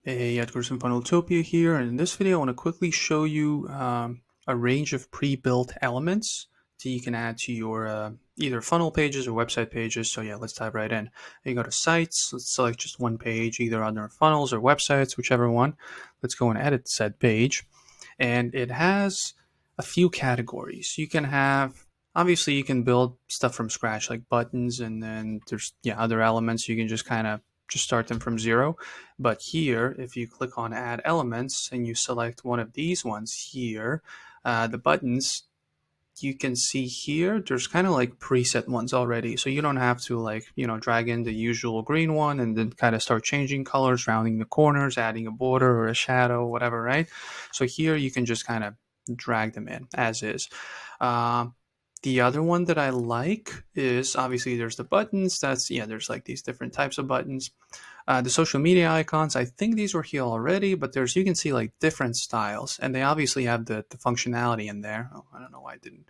Hey, Edgar from Funneltopia here, and in this video I want to quickly show you a range of pre-built elements that you can add to your either funnel pages or website pages. So yeah, let's dive right in. You go to sites, let's select just one page, either under funnels or websites, whichever one. Let's go and edit said page, and it has a few categories. You can have, obviously you can build stuff from scratch like buttons, and then there's other elements you can just kind of just start them from zero. But here, if you click on add elements and you select one of these ones here, the buttons, you can see here there's kind of like preset ones already, so you don't have to drag in the usual green one and then kind of start changing colors, rounding the corners, adding a border or a shadow, whatever, right? So here you can just kind of drag them in as is. The other one that I like is, obviously there's the buttons. There's like these different types of buttons. The social media icons, I think these were here already, but you can see like different styles, and they obviously have the functionality in there. Oh, I don't know why I didn't.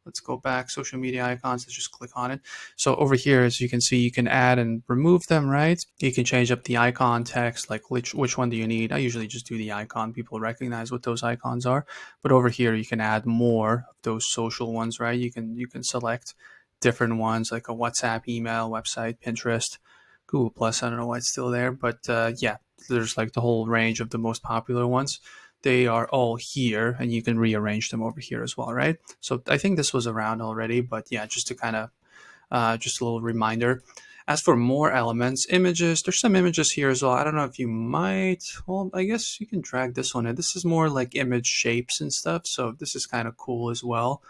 Let's go back. Social media icons, let's just click on it. So over here, as you can see, you can add and remove them, right? You can change up the icon text, like which one do you need. I usually just do the icon. People recognize what those icons are. But over here, you can add more of those social ones, right? You can select different ones, like a WhatsApp, email, website, Pinterest, Google Plus. I don't know why it's still there, but yeah, there's like the whole range of the most popular ones. They are all here, and you can rearrange them over here as well, right? So I think this was around already, but yeah, just to kind of just a little reminder. As for more elements, images, there's some images here as well. I don't know if you might, well, I guess you can drag this one in. This is more like image shapes and stuff, so this is kind of cool as well.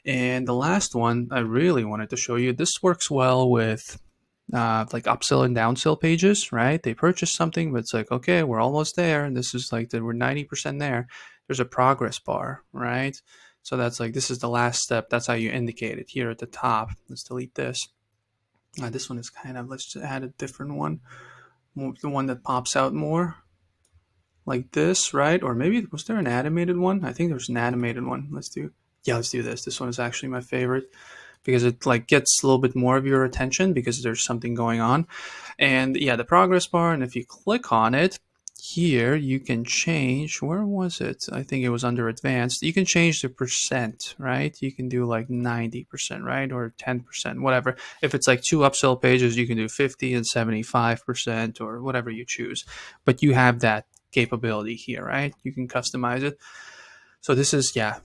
And the last one I really wanted to show you, this works well with like upsell and downsell pages, right? They purchase something, but it's like, okay, we're almost there, and this is like we're 90% there. There's a progress bar, right? So that's like, this is the last step. That's how you indicate it here at the top. Let's delete this. This one is kind of, let's just add a different one, the one that pops out more, like this, right? Or maybe, was there an animated one? I think there's an animated one. Let's do this. This one is actually my favorite, because it like gets a little bit more of your attention because there's something going on. And yeah, the progress bar, and if you click on it here, you can change, where was it? I think it was under advanced. You can change the percent, right? You can do like 90%, right? Or 10%, whatever. If it's like 2 upsell pages, you can do 50 and 75%, or whatever you choose. But you have that capability here, right? You can customize it. So this is, yeah,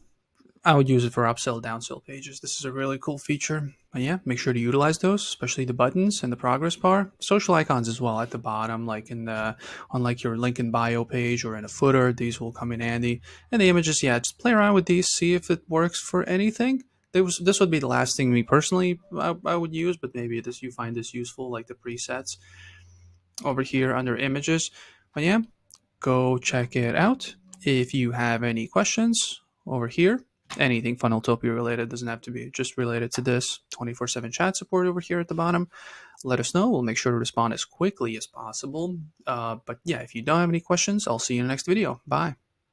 I would use it for upsell, downsell pages. This is a really cool feature. But yeah, make sure to utilize those, especially the buttons and the progress bar. Social icons as well at the bottom, like on like your link in bio page or in a footer. These will come in handy. And the images, yeah, just play around with these, see if it works for anything. This would be the last thing me personally I would use, but maybe you find this useful, like the presets over here under images. But yeah, go check it out. If you have any questions over here, anything Funneltopia related, doesn't have to be just related to this, 24/7 chat support over here at the bottom. Let us know. We'll make sure to respond as quickly as possible. But yeah, if you don't have any questions, I'll see you in the next video. Bye.